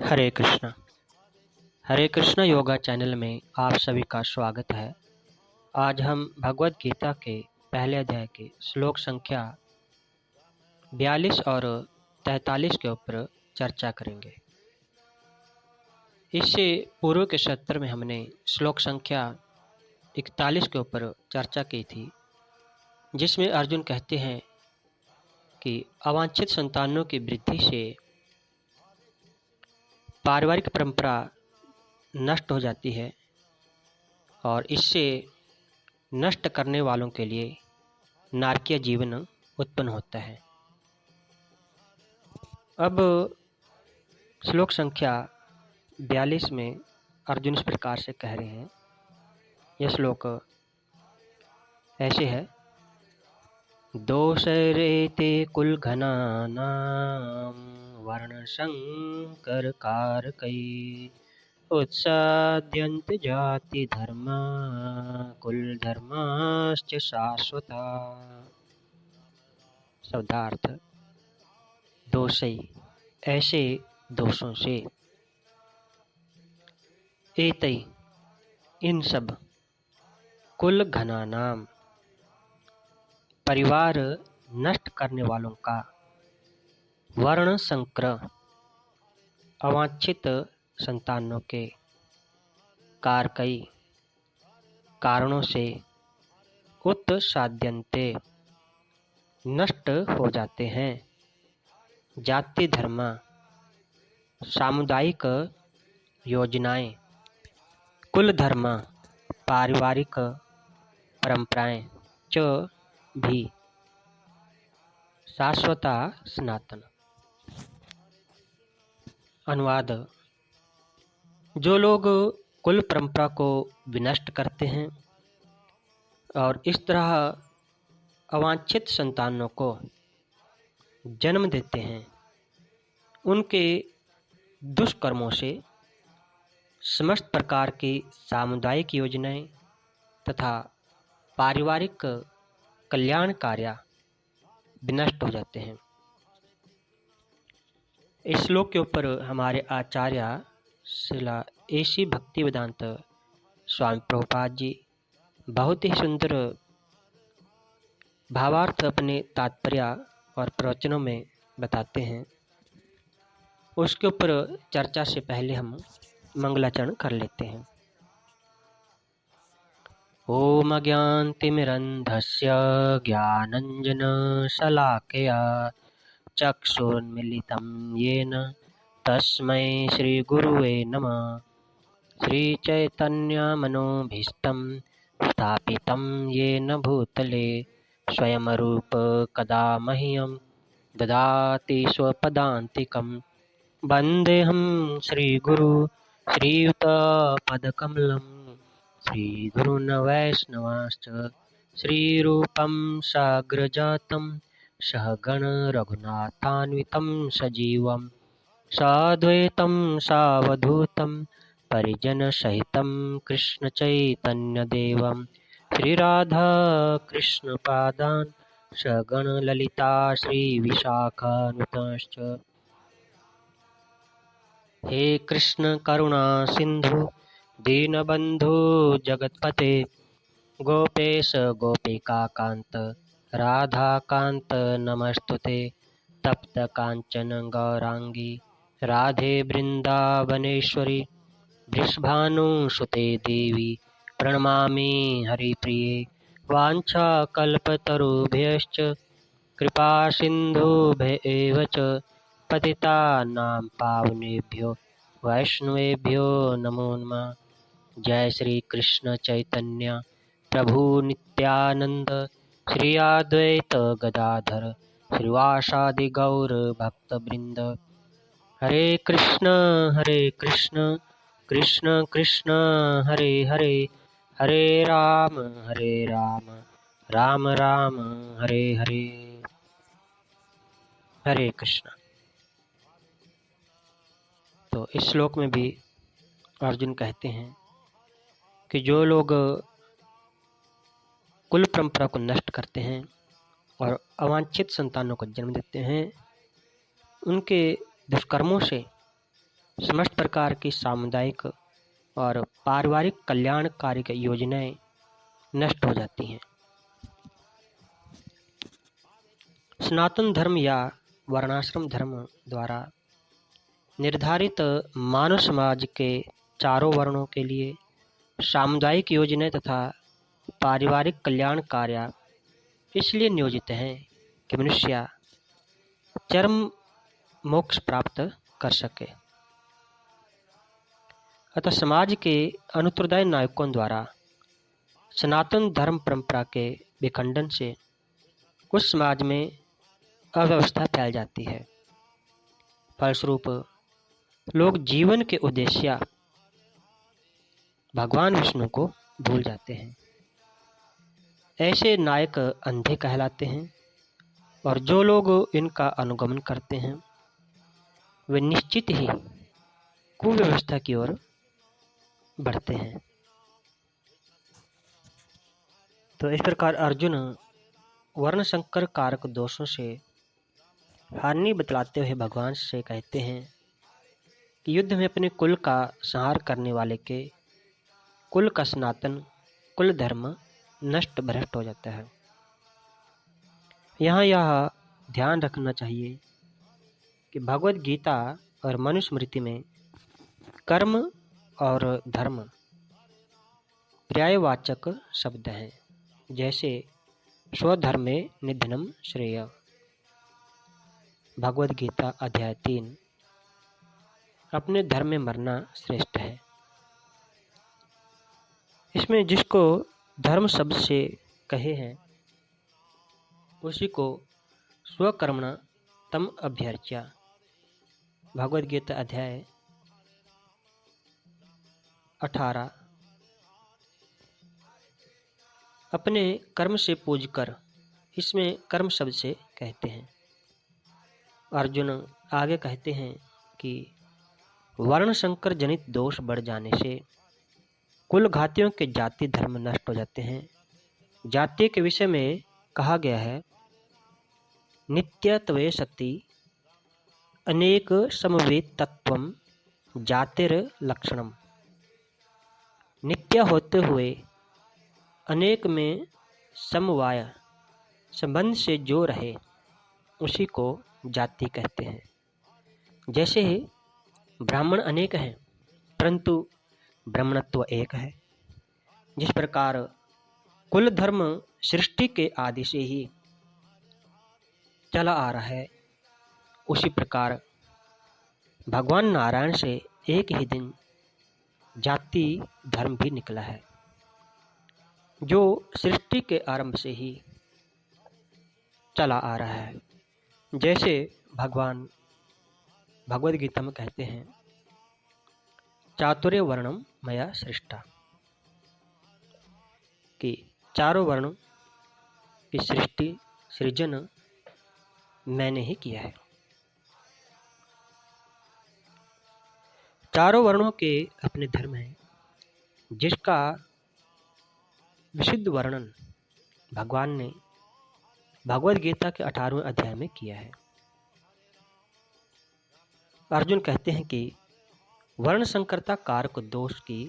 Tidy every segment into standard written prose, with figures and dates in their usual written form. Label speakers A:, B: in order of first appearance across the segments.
A: हरे Krishna yoga channel में आप सभी का स्वागत है। आज हम भगवद गीता के पहले अध्याय के श्लोक संख्या 42 और 43 के ऊपर चर्चा करेंगे। इससे पूर्व के सत्र में हमने श्लोक संख्या 41 के ऊपर चर्चा की थी, जिसमें अर्जुन कहते हैं कि अवांछित संतानों की वृद्धि से पारिवारिक परंपरा नष्ट हो जाती है और इससे नष्ट करने वालों के लिए नारकीय जीवन उत्पन्न होता है। अब श्लोक संख्या 42 में अर्जुन इस प्रकार से कह रहे हैं। यह श्लोक ऐसे है। दोषरेते कुलघनानां वर्णशंकरकारकै उत्साद्यन्त जाति धर्मा कुल धर्माश्च शाश्वता। शब्दार्थ: दोषै ऐसे दोषों से, एतै इन सब, कुल घनानाम परिवार नष्ट करने वालों का, वर्ण संकर अवांछित संतानों के, कारकई कारणों से, उत्साद्यन्ते नष्ट हो जाते हैं, जाति धर्म सामुदायिक योजनाएं, कुल धर्म पारिवारिक परंपराएं, च भी शाश्वता सनातन। अनुवाद: जो लोग कुल परंपरा को विनष्ट करते हैं और इस तरह अवांछित संतानों को जन्म देते हैं, उनके दुष्कर्मों से समस्त प्रकार की सामुदायिक योजनाएं तथा पारिवारिक कल्याण कार्य विनष्ट हो जाते हैं। इस श्लोक के ऊपर हमारे आचार्य श्रील एसी भक्तिवेदांत स्वामी प्रभुपाद जी बहुत ही सुंदर भावार्थ अपने तात्पर्य और प्रवचनों में बताते हैं। उसके ऊपर चर्चा से पहले हम मंगलाचरण कर लेते हैं। ओम अज्ञानतिमिरन्धस्य ज्ञानाञ्जनशलाकया चक्षुरुन्मीलितं येन तस्मै श्रीगुरुवे नमः। श्रीचैतन्यमनोभीष्टं स्थापितं येन भूतले स्वयं कदा मह्यं ददाति स्वपदान्तिकं। वन्देऽहं श्रीगुरु श्रीयुतपदकमलं श्रीगुरून् वैष्णवांश्च श्रीरूपं साग्रजातं सहगण रघुनाथान्वितं सजीवं साद्वैतं सावधूतं परिजनसहितं कृष्णचैतन्यदेवं श्रीराधाकृष्णपादान् सगण ललिता श्रीविशाखान्वितांश्च। हे कृष्ण करुणा सिंधु दीनबंधु जगतपते गोपेश गोपिकाकांत राधाकांत नमस्तुते। तप्त कांचन गौरांगी राधे वृंदावनेश्वरी वृषभानुसुते देवी प्रणमामि हरिप्रिये। वाञ्छाकल्पतरुभ्यश्च कृपा सिन्धुभ्येव च पतितानां पावनेभ्यो वैष्णवेभ्यो नमो नमः। जय श्री कृष्ण चैतन्य प्रभु नित्यानंद श्री अद्वैत गदाधर श्रीवासादि गौर भक्तवृंद। हरे कृष्ण कृष्ण कृष्ण हरे हरे, हरे राम राम राम हरे हरे। हरे कृष्ण। तो इस श्लोक में भी अर्जुन कहते हैं कि जो लोग कुल परंपरा को नष्ट करते हैं और अवांछित संतानों को जन्म देते हैं, उनके दुष्कर्मों से समस्त प्रकार की सामुदायिक और पारिवारिक कल्याणकारी योजनाएं नष्ट हो जाती हैं। सनातन धर्म या वर्णाश्रम धर्म द्वारा निर्धारित मानव समाज के चारों वर्णों के लिए सामुदायिक योजनाएं तथा पारिवारिक कल्याण कार्य इसलिए नियोजित हैं कि मनुष्य चरम मोक्ष प्राप्त कर सके। अतः समाज के अनुत्तरदायी नायकों द्वारा सनातन धर्म परंपरा के विखंडन से उस समाज में अव्यवस्था फैल जाती है। फलस्वरूप लोग जीवन के उद्देश्य भगवान विष्णु को भूल जाते हैं। ऐसे नायक अंधे कहलाते हैं और जो लोग इनका अनुगमन करते हैं वे निश्चित ही कुव्यवस्था की ओर बढ़ते हैं। तो इस प्रकार अर्जुन वर्ण संकर कारक दोषों से हानि बतलाते हुए भगवान से कहते हैं कि युद्ध में अपने कुल का संहार करने वाले के कुल का सनातन कुल धर्म नष्ट भ्रष्ट हो जाता है। यहाँ यह ध्यान रखना चाहिए कि भगवद गीता और मनुस्मृति में कर्म और धर्म पर्यायवाचक शब्द हैं, जैसे स्वधर्मे निधनम श्रेय, भगवद गीता अध्याय 3, अपने धर्म में मरना श्रेष्ठ है। इसमें जिसको धर्म शब्द से कहे हैं उसी को स्वकर्मणा तम अभ्यर्च्या, भगवद गीता अध्याय 18, अपने कर्म से पूज कर, इसमें कर्म शब्द से कहते हैं। अर्जुन आगे कहते हैं कि वर्ण संकर जनित दोष बढ़ जाने से कुल घातियों के जाति धर्म नष्ट हो जाते हैं। जाति के विषय में कहा गया है, नित्यत्वे सति अनेक समवेत तत्वम जातिर लक्षणम, नित्य होते हुए अनेक में समवाय संबंध से जो रहे उसी को जाति कहते हैं। जैसे ब्राह्मण अनेक हैं परंतु ब्राह्मणत्व एक है, जिस प्रकार कुल धर्म सृष्टि के आदि से ही चला आ रहा है, उसी प्रकार भगवान नारायण से एक ही दिन जाति धर्म भी निकला है, जो सृष्टि के आरंभ से ही चला आ रहा है। जैसे भगवान भगवद गीता में कहते हैं, चातुर्य वर्णम मया सृष्टा, कि चारों वर्णों की सृष्टि सृजन मैंने ही किया है। चारों वर्णों के अपने धर्म हैं, जिसका विशुद्ध वर्णन भगवान ने भगवद गीता के 18वें अध्याय में किया है। अर्जुन कहते हैं कि वर्ण संकरता कारक दोष की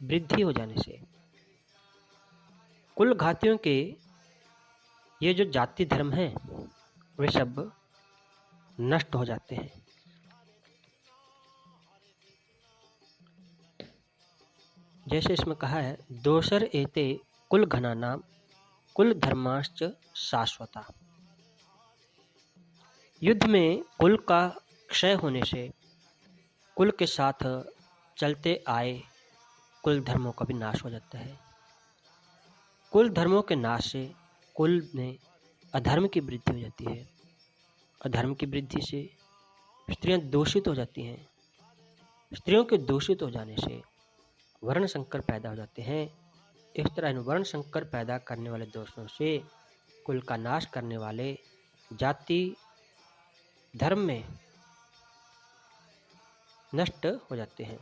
A: वृद्धि हो जाने से कुल घातियों के ये जो जाति धर्म हैं वे सब नष्ट हो जाते हैं। जैसे इसमें कहा है, दोसर एते कुल घना नाम कुल धर्माश्च शाश्वता, युद्ध में कुल का क्षय होने से कुल के साथ चलते आए कुल धर्मों का भी नाश हो जाता है। कुल धर्मों के नाश से कुल में अधर्म की वृद्धि हो जाती है। अधर्म की वृद्धि से स्त्रियां दूषित हो जाती हैं। स्त्रियों के दूषित हो जाने से वर्ण संकर पैदा हो जाते हैं। इस तरह इन वर्ण संकर पैदा करने वाले दोषों से कुल का नाश करने वाले जाति धर्म में नष्ट हो जाते हैं।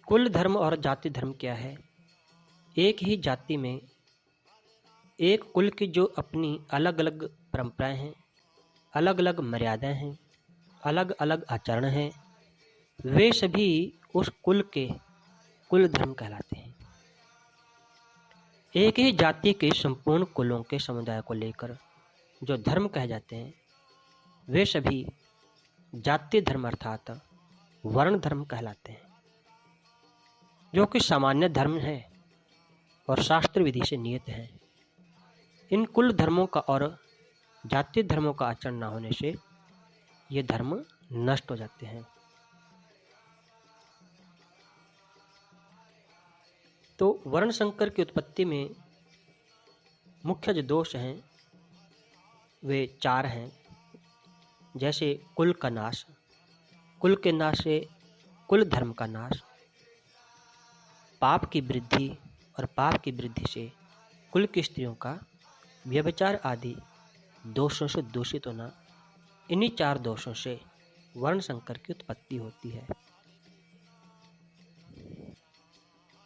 A: कुल धर्म और जाति धर्म क्या है? एक ही जाति में एक कुल की जो अपनी अलग अलग परंपराएं हैं, अलग अलग मर्यादाएं हैं, अलग अलग आचरण हैं, वे सभी उस कुल के कुल धर्म कहलाते हैं। एक ही जाति के संपूर्ण कुलों के समुदाय को लेकर जो धर्म कहे जाते हैं वे सभी जातीय धर्म अर्थात वर्ण धर्म कहलाते हैं, जो कि सामान्य धर्म है और शास्त्र विधि से नियत है। इन कुल धर्मों का और जातीय धर्मों का आचरण न होने से ये धर्म नष्ट हो जाते हैं। तो वर्ण संकर की उत्पत्ति में मुख्य जो दोष हैं वे 4 हैं। जैसे कुल का नाश, कुल के नाश से कुल धर्म का नाश, पाप की वृद्धि और पाप की वृद्धि से कुल की स्त्रियों का व्यभिचार आदि दोषों से दूषित होना। इन्हीं 4 दोषों से वर्ण संकर की उत्पत्ति होती है।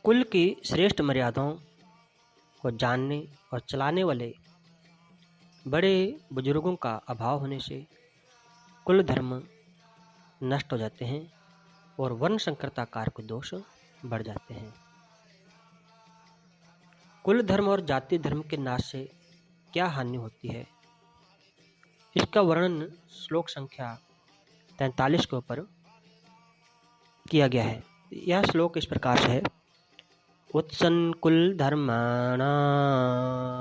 A: कुल की श्रेष्ठ मर्यादाओं को जानने और चलाने वाले बड़े बुजुर्गों का अभाव होने से कुल धर्म नष्ट हो जाते हैं और वर्ण संकरता कारक दोष बढ़ जाते हैं। कुल धर्म और जाति धर्म के नाश से क्या हानि होती है, इसका वर्णन श्लोक संख्या 43 के ऊपर किया गया है। यह श्लोक इस प्रकार से है। उत्सन्न कुल धर्माणां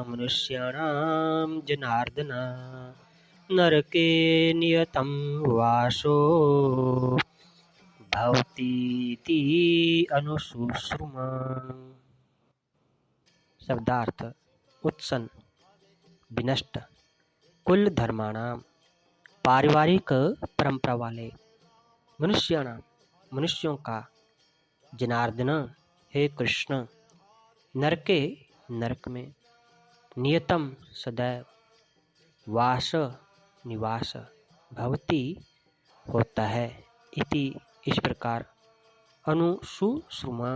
A: मनुष्याणां जनार्दन नरके नियतं वासो भवतीति अनुशुश्रुम। शब्दार्थ: उत्सन्न विनष्ट, कुल धर्माणां पारिवारिक परंपरा वाले, मनुष्याणां मनुष्यों का, जनार्दन हे कृष्ण, नरके नरक में, नियतम सदैव, वास निवास, भवति होता है, इति इस प्रकार, अनुशुश्रुमा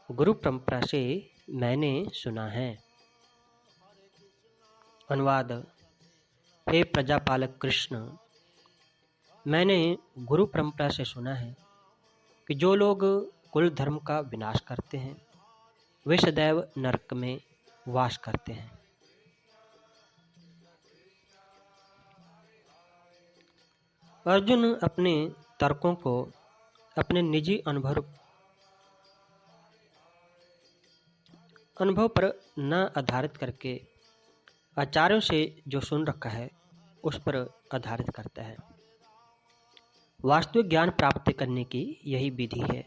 A: गुरु परंपरा से मैंने सुना है। अनुवाद: हे प्रजापालक कृष्ण, मैंने गुरु परंपरा से सुना है कि जो लोग कुल धर्म का विनाश करते हैं वे सदैव नरक में वास करते हैं। अर्जुन अपने तर्कों को अपने निजी अनुभव पर न आधारित करके आचार्यों से जो सुन रखा है उस पर आधारित करता है। वास्तविक ज्ञान प्राप्त करने की यही विधि है।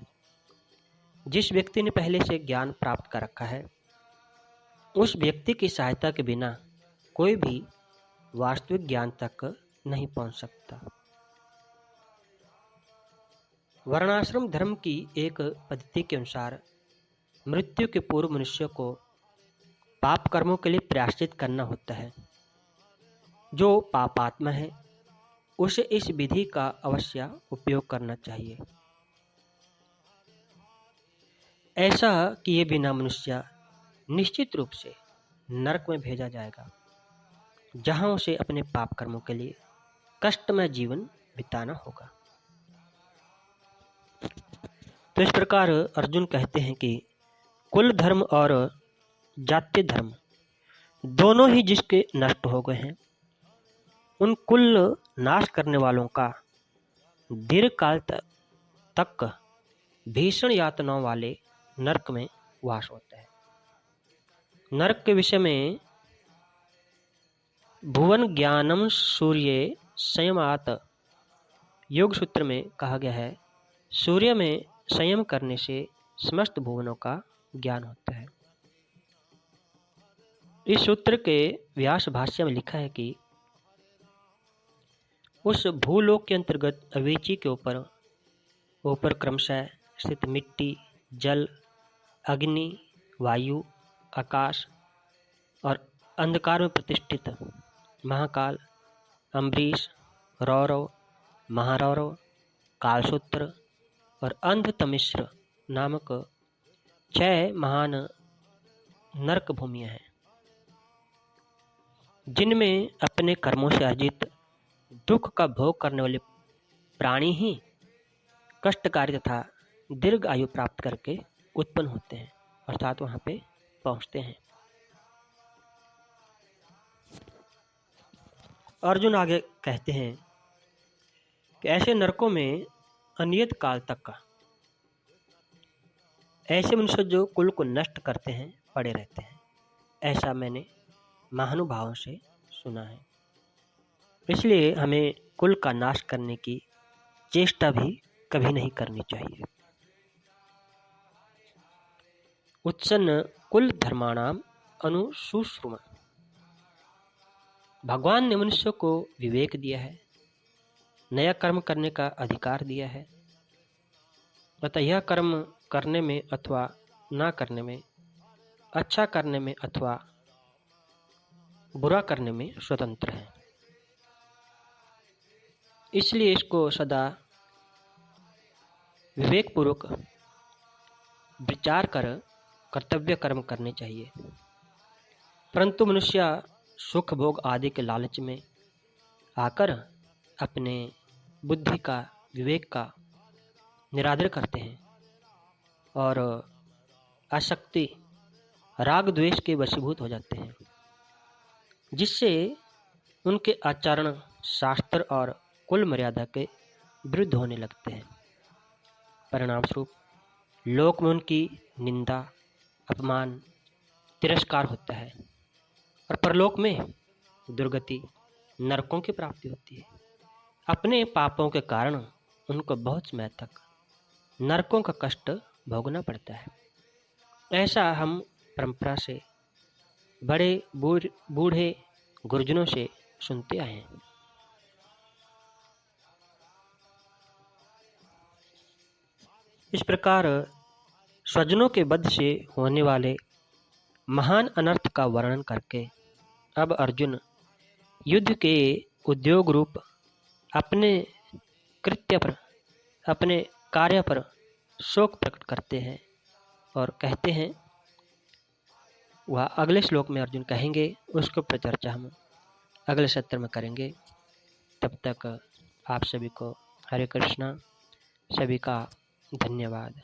A: जिस व्यक्ति ने पहले से ज्ञान प्राप्त कर रखा है उस व्यक्ति की सहायता के बिना कोई भी वास्तविक ज्ञान तक नहीं पहुंच सकता। वर्णाश्रम धर्म की एक पद्धति के अनुसार मृत्यु के पूर्व मनुष्य को पाप कर्मों के लिए प्रायश्चित करना होता है। जो पापात्मा है उसे इस विधि का अवश्य उपयोग करना चाहिए। ऐसा किए बिना मनुष्य निश्चित रूप से नरक में भेजा जाएगा, जहां उसे अपने पाप कर्मों के लिए कष्टमय जीवन बिताना होगा। तो इस प्रकार अर्जुन कहते हैं कि कुल धर्म और जातीय धर्म दोनों ही जिसके नष्ट हो गए हैं, उन कुल नाश करने वालों का दीर्घकाल तक भीषण यातनाओं वाले नरक में वास होता है। नरक के विषय में भुवन ज्ञानम सूर्य संयमात योग सूत्र में कहा गया है, सूर्य में संयम करने से समस्त भुवनों का ज्ञान होता है। इस सूत्र के व्यास भाष्य में लिखा है कि उस भूलोक के अंतर्गत अवेची के ऊपर क्रमशः स्थित मिट्टी, जल, अग्नि, वायु, आकाश और अंधकार में प्रतिष्ठित महाकाल, अम्बरीश, रौरव, महारौरव, कालसूत्र और अंधतमिश्र नामक 6 महान नरक भूमियां हैं, जिनमें अपने कर्मों से अर्जित दुख का भोग करने वाले प्राणी ही कष्टकारी तथा दीर्घ आयु प्राप्त करके उत्पन्न होते हैं, अर्थात वहाँ पे पहुँचते हैं। अर्जुन आगे कहते हैं कि ऐसे नरकों में अनियत काल तक का ऐसे मनुष्य जो कुल को नष्ट करते हैं पड़े रहते हैं, ऐसा मैंने महानुभावों से सुना है। इसलिए हमें कुल का नाश करने की चेष्टा भी कभी नहीं करनी चाहिए। उत्सन्न कुल धर्माणाम अनुशुश्रुम। भगवान ने मनुष्य को विवेक दिया है, नया कर्म करने का अधिकार दिया है, अतः यह कर्म करने में अथवा ना करने में, अच्छा करने में अथवा बुरा करने में स्वतंत्र है। इसलिए इसको सदा विवेकपूर्वक विचार कर कर्तव्य कर्म करने चाहिए। परंतु मनुष्य सुख भोग आदि के लालच में आकर अपने बुद्धि का, विवेक का निरादर करते हैं और आसक्ति, राग द्वेष के वशीभूत हो जाते हैं, जिससे उनके आचरण शास्त्र और कुल मर्यादा के विरुद्ध होने लगते हैं। परिणाम स्वरूप लोक में उनकी निंदा, अपमान, तिरस्कार होता है और परलोक में दुर्गति, नरकों की प्राप्ति होती है। अपने पापों के कारण उनको बहुत समय तक नरकों का कष्ट भोगना पड़ता है। ऐसा हम परंपरा से बड़े बूढ़े गुरुजनों से सुनते आए हैं। इस प्रकार स्वजनों के वध से होने वाले महान अनर्थ का वर्णन करके अब अर्जुन युद्ध के उद्योग रूप अपने कृत्य पर, अपने कार्य पर शोक प्रकट करते हैं और कहते हैं, वह अगले श्लोक में अर्जुन कहेंगे, उसके ऊपर चर्चा हम अगले सत्र में करेंगे। तब तक आप सभी को हरे कृष्णा, सभी का धन्यवाद।